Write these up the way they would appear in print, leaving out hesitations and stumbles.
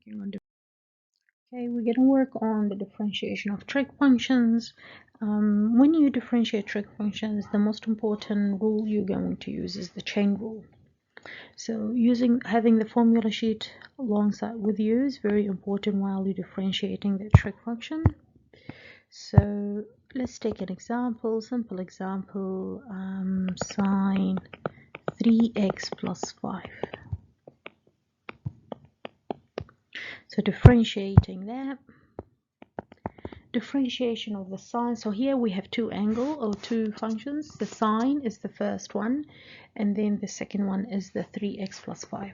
Okay, we're going to work on the differentiation of trig functions. When you differentiate trig functions, the most important rule you're going to use is the chain rule. So having the formula sheet alongside with you is very important while you're differentiating the trig function. So let's take an example, simple example, sine 3x plus 5. So differentiating that, differentiation of the sine. So here we have two functions. The sine is the first one, and then the second one is the 3x plus 5.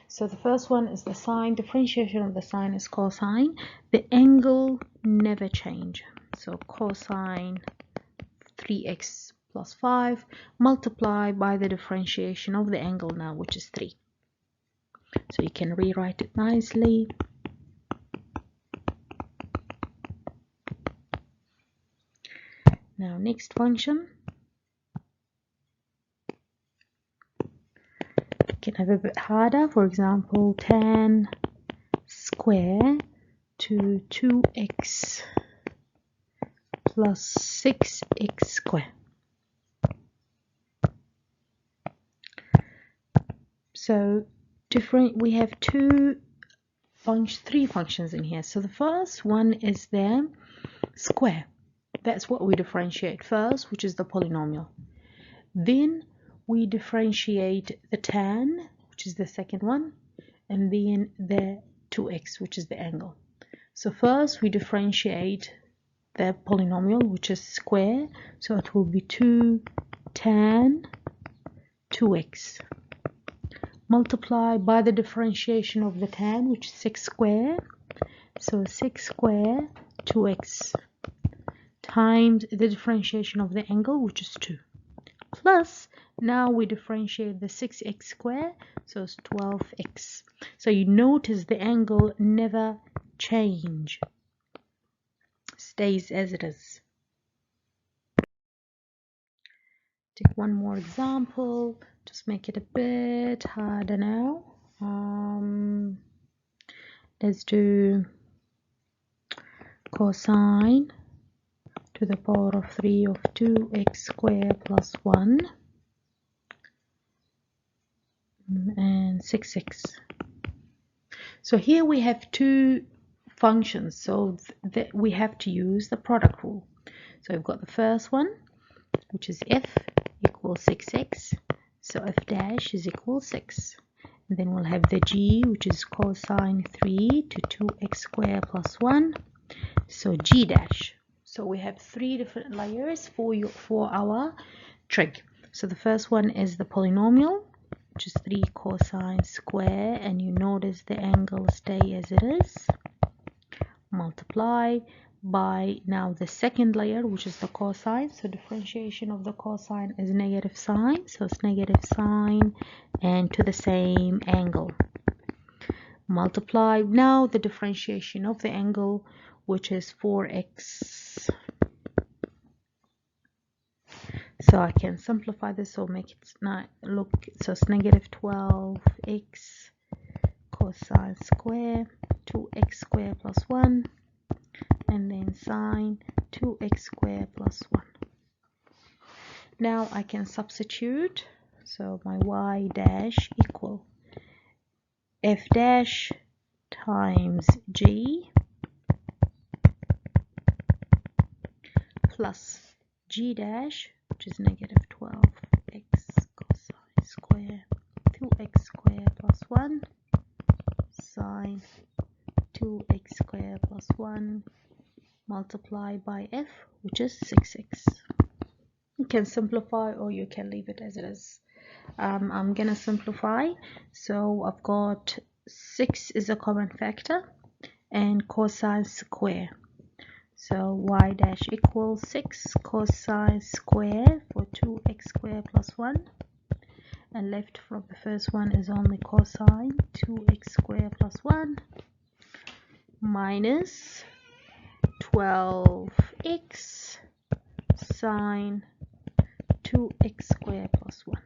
So the first one is the sine. Differentiation of the sine is cosine. The angle never change. So cosine 3x plus 5 multiplied by the differentiation of the angle now, which is 3. So you can rewrite it nicely. Now next function, you can have a bit harder. For example, tan square to 2x plus 6x square. So we have three functions in here. So the first one is the square. That's what we differentiate first, which is the polynomial. Then we differentiate the tan, which is the second one, and then the 2x, which is the angle. So first we differentiate the polynomial, which is square, so it will be 2 tan 2x multiplied by the differentiation of the tan, which is 6 square, so 6 square 2x times the differentiation of the angle, which is 2, plus now we differentiate the 6x square, so it's 12x. So you notice the angle never change, stays as it is. Take one more example, just make it a bit harder now. Let's do cosine to the power of 3 of 2x squared plus 1 and 6x. So here we have two functions, so that we have to use the product rule. So we've got the first one, which is f equals 6x, so f dash is equal 6. And then we'll have the g, which is cosine 3 to 2x squared plus 1, so g dash. So we have three different layers for our trig. So the first one is the polynomial, which is 3 cosine square, and you notice the angle stay as it is, multiply by now the second layer, which is the cosine. So differentiation of the cosine is negative sine, so it's negative sine and to the same angle, multiply now the differentiation of the angle, which is 4x. So I can simplify this or make it not look, so it's negative 12x cosine square 2x squared plus 1, and then sine 2x squared plus 1. Now I can substitute, so my y dash equal f dash times g plus g dash, which is negative 12x cosine square 2x squared plus 1 sine 2x squared plus 1 multiply by f, which is 6x. You can simplify or you can leave it as it is. I'm gonna simplify, so I've got 6 is a common factor and cosine square, so y dash equals 6 cosine square for 2x squared plus 1, and left from the first one is only cosine 2x squared plus 1 minus 12x sine 2x squared plus 1.